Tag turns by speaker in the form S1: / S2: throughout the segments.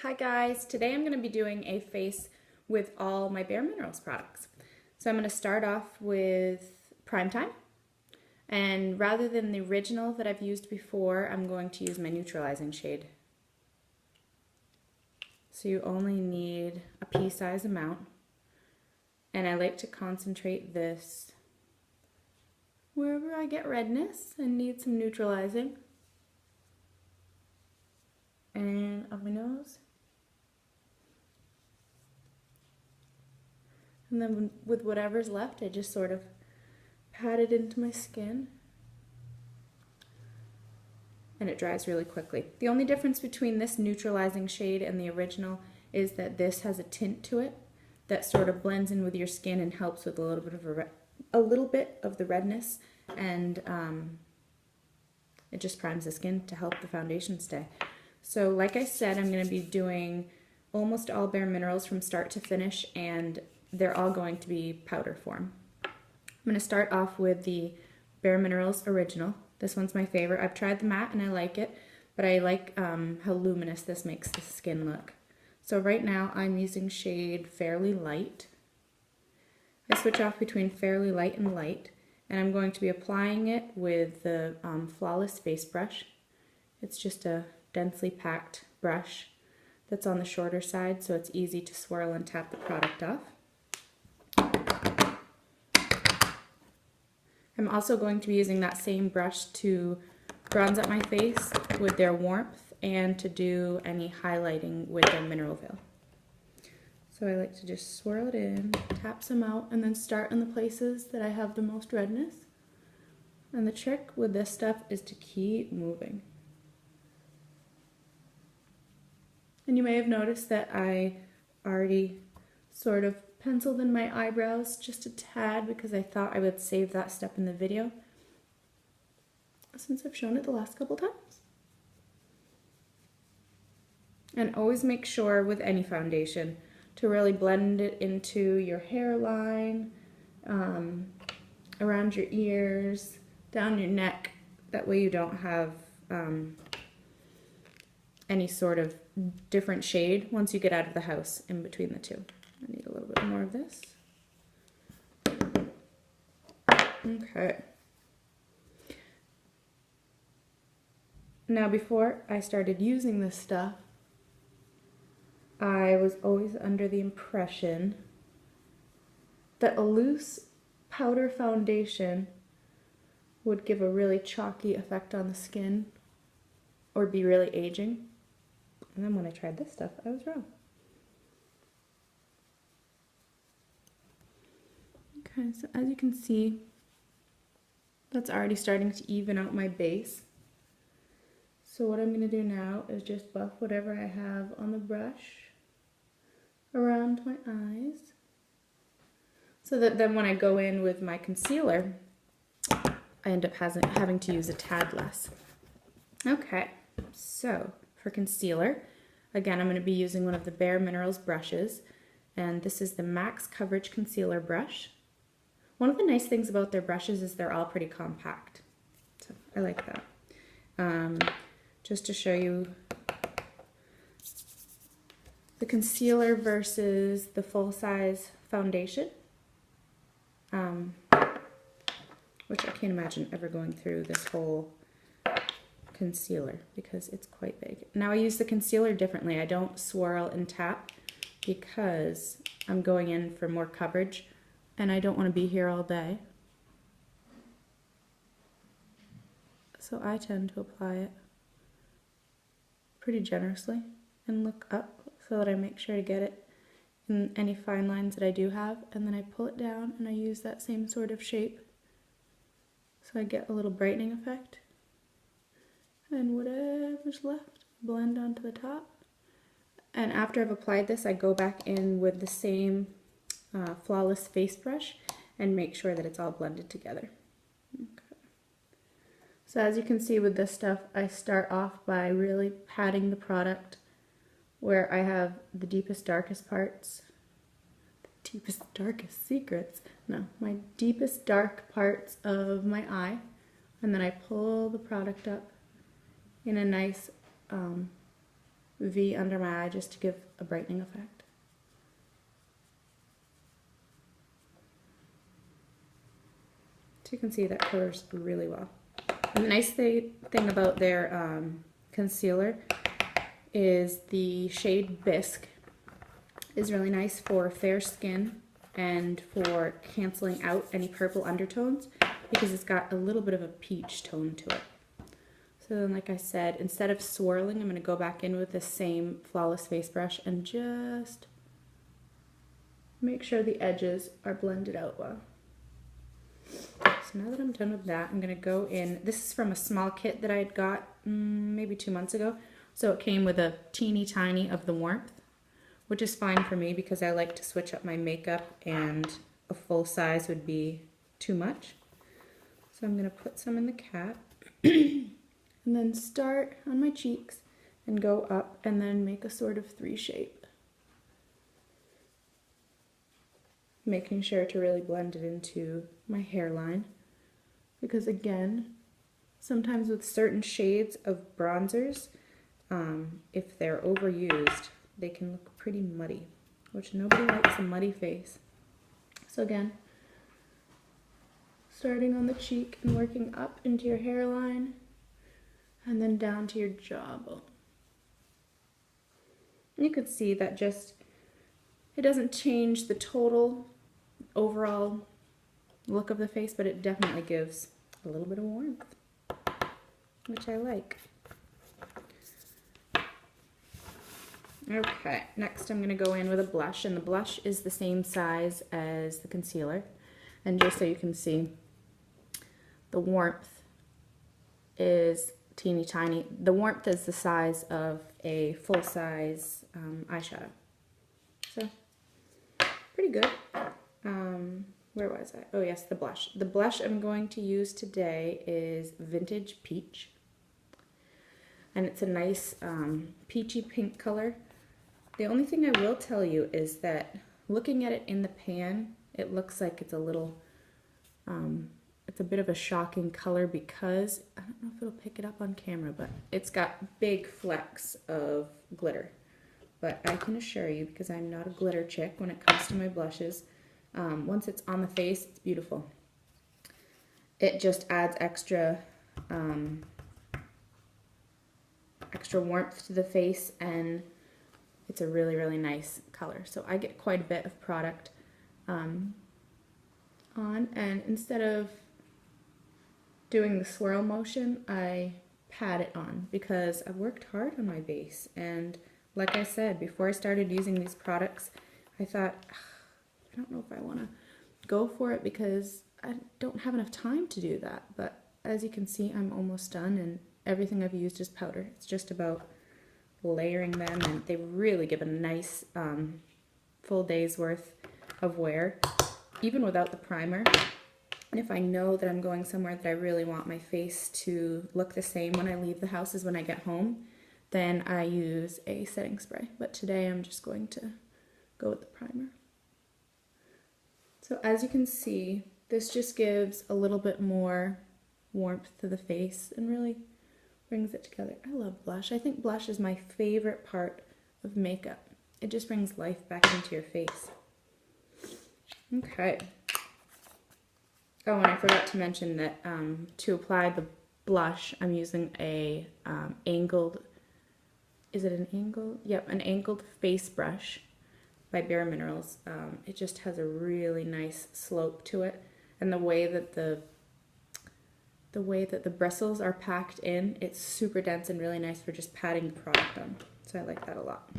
S1: Hi guys, today I'm going to be doing a face with all my bareMinerals products. So I'm going to start off with Prime Time, and rather than the original that I've used before, I'm going to use my neutralizing shade. So you only need a pea-size amount, and I like to concentrate this wherever I get redness and need some neutralizing. And on my nose. And then with whatever's left, I just sort of pat it into my skin. And it dries really quickly. The only difference between this neutralizing shade and the original is that this has a tint to it that sort of blends in with your skin and helps with a little bit of the redness, and it just primes the skin to help the foundation stay. So like I said, I'm going to be doing almost all bareMinerals from start to finish, and they're all going to be powder form. I'm going to start off with the bareMinerals Original. This one's my favorite. I've tried the matte and I like it, but I like how luminous this makes the skin look. So right now I'm using shade Fairly Light. I switch off between Fairly Light and Light, and I'm going to be applying it with the Flawless Face Brush. It's just a densely packed brush that's on the shorter side, so it's easy to swirl and tap the product off. I'm also going to be using that same brush to bronze up my face with their warmth and to do any highlighting with their Mineral Veil. So I like to just swirl it in, tap some out, and then start in the places that I have the most redness. And the trick with this stuff is to keep moving. And you may have noticed that I already sort of penciled in my eyebrows just a tad because I thought I would save that step in the video since I've shown it the last couple times. And always make sure with any foundation to really blend it into your hairline, around your ears, down your neck. That way you don't have any sort of different shade once you get out of the house in between the two. I need a little bit more of this. Okay. Now before I started using this stuff, I was always under the impression that a loose powder foundation would give a really chalky effect on the skin or be really aging. And then when I tried this stuff, I was wrong. Okay, so as you can see, that's already starting to even out my base. So what I'm going to do now is just buff whatever I have on the brush around my eyes, so that then when I go in with my concealer, I end up having to use a tad less. Okay, so for concealer, again, I'm going to be using one of the bareMinerals brushes, and this is the Max Coverage Concealer Brush. One of the nice things about their brushes is they're all pretty compact, so I like that. Just to show you the concealer versus the full-size foundation, which I can't imagine ever going through this whole concealer because it's quite big. Now I use the concealer differently. I don't swirl and tap because I'm going in for more coverage and I don't want to be here all day. So I tend to apply it pretty generously and look up so that I make sure to get it in any fine lines that I do have, and then I pull it down and I use that same sort of shape so I get a little brightening effect. And whatever's left, blend onto the top. And after I've applied this, I go back in with the same Flawless Face Brush and make sure that it's all blended together. Okay. So as you can see with this stuff, I start off by really patting the product where I have the deepest, darkest parts. The deepest, darkest secrets. No, my deepest, dark parts of my eye. And then I pull the product up in a nice V under my eye just to give a brightening effect. So you can see that covers really well. And the nice thing about their concealer is the shade Bisque is really nice for fair skin and for canceling out any purple undertones because it's got a little bit of a peach tone to it. So then, like I said, instead of swirling, I'm going to go back in with the same Flawless face brush and just make sure the edges are blended out well. So now that I'm done with that, I'm going to go in. This is from a small kit that I had got maybe 2 months ago. So it came with a teeny tiny of the warmth, which is fine for me because I like to switch up my makeup and a full size would be too much. So I'm going to put some in the cap and then start on my cheeks and go up and then make a sort of 3 shape. Making sure to really blend it into my hairline because again, sometimes with certain shades of bronzers, if they're overused, they can look pretty muddy, which nobody likes a muddy face. So again, starting on the cheek and working up into your hairline and then down to your jawbone. You could see that just, it doesn't change the total overall look of the face, but it definitely gives a little bit of warmth, which I like. Okay, next I'm going to go in with a blush, and the blush is the same size as the concealer. And just so you can see, the warmth is teeny tiny. The warmth is the size of a full-size eyeshadow. So, pretty good. Where was I? Oh yes, the blush. The blush I'm going to use today is Vintage Peach. And it's a nice peachy pink color. The only thing I will tell you is that looking at it in the pan, it looks like it's a little, it's a bit of a shocking color because, I don't know if it'll pick it up on camera, but it's got big flecks of glitter. But I can assure you, because I'm not a glitter chick when it comes to my blushes, once it's on the face, it's beautiful. It just adds extra warmth to the face, and it's a really, really nice color. So I get quite a bit of product on, and instead of doing the swirl motion, I pat it on because I've worked hard on my base. And like I said, before I started using these products, I thought, I don't know if I want to go for it because I don't have enough time to do that. But as you can see, I'm almost done, and everything I've used is powder. It's just about layering them, and they really give a nice full day's worth of wear, even without the primer. And if I know that I'm going somewhere that I really want my face to look the same when I leave the house as when I get home, then I use a setting spray. But today I'm just going to go with the primer. So as you can see, this just gives a little bit more warmth to the face and really brings it together. I love blush. I think blush is my favorite part of makeup. It just brings life back into your face. Okay. Oh, and I forgot to mention that to apply the blush, I'm using a angled, is it an angled? Yep, an angled face brush by bareMinerals. It just has a really nice slope to it, and the way that the bristles are packed in, it's super dense and really nice for just patting the product on. So I like that a lot.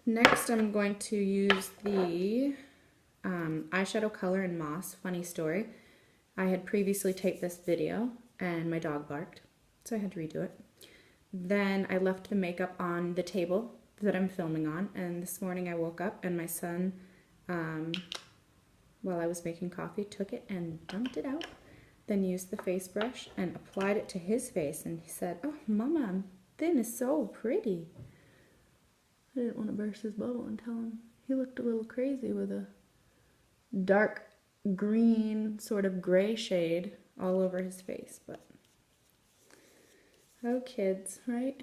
S1: Next, I'm going to use the eyeshadow color in Moss. Funny story. I had previously taped this video and my dog barked, so I had to redo it. Then I left the makeup on the table that I'm filming on, and this morning I woke up and my son, while I was making coffee, took it and dumped it out, then used the face brush and applied it to his face, and he said, "Oh, Mama, thin is so pretty." I didn't want to burst his bubble and tell him he looked a little crazy with a dark green, sort of gray shade all over his face, but oh, kids, right?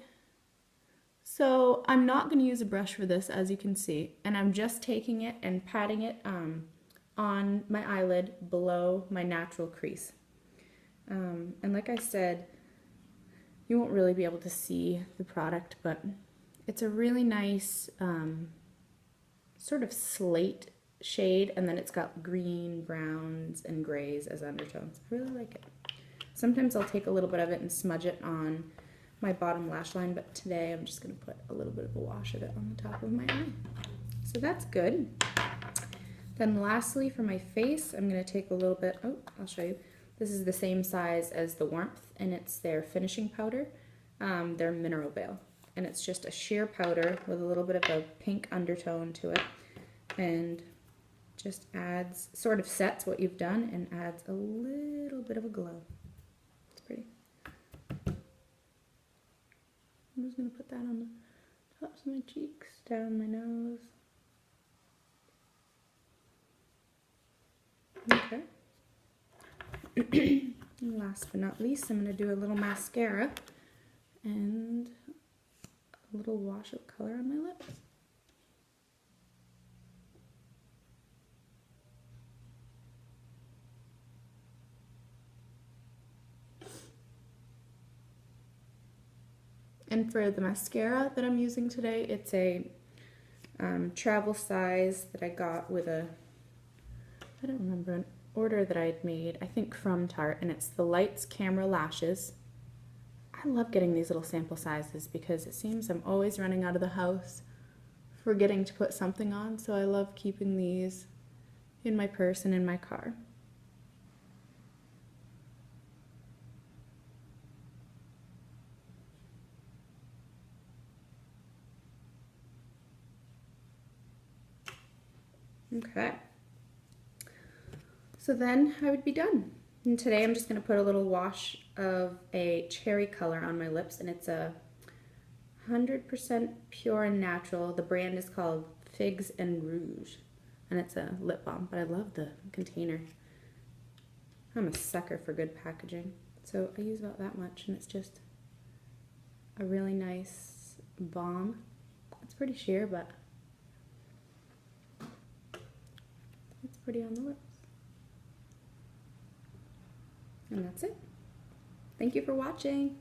S1: So I'm not going to use a brush for this, as you can see, and I'm just taking it and patting it on my eyelid below my natural crease. And like I said, you won't really be able to see the product, but it's a really nice sort of slate shade, and then it's got green, browns, and grays as undertones. I really like it. Sometimes I'll take a little bit of it and smudge it on my bottom lash line, but today I'm just going to put a little bit of a wash of it on the top of my eye. So that's good. Then lastly, for my face, I'm going to take a little bit, I'll show you. This is the same size as the Warmth, and it's their finishing powder, their Mineral Veil. And it's just a sheer powder with a little bit of a pink undertone to it, and just adds, sort of sets what you've done and adds a little bit of a glow. It's pretty. I'm just going to put that on the tops of my cheeks, down my nose. Okay. And last but not least, I'm going to do a little mascara and a little wash of color on my lips. And for the mascara that I'm using today, it's a travel size that I got with I don't remember an order that I had made, I think from Tarte, and it's the Lights Camera Lashes. I love getting these little sample sizes because it seems I'm always running out of the house forgetting to put something on, so I love keeping these in my purse and in my car. Okay. So then I would be done. And today I'm just going to put a little wash of a cherry color on my lips, and it's a 100% pure and natural. The brand is called Figs and Rouge, and it's a lip balm, but I love the container. I'm a sucker for good packaging, so I use about that much, and it's just a really nice balm. It's pretty sheer, but it's pretty on the lips. And that's it. Thank you for watching.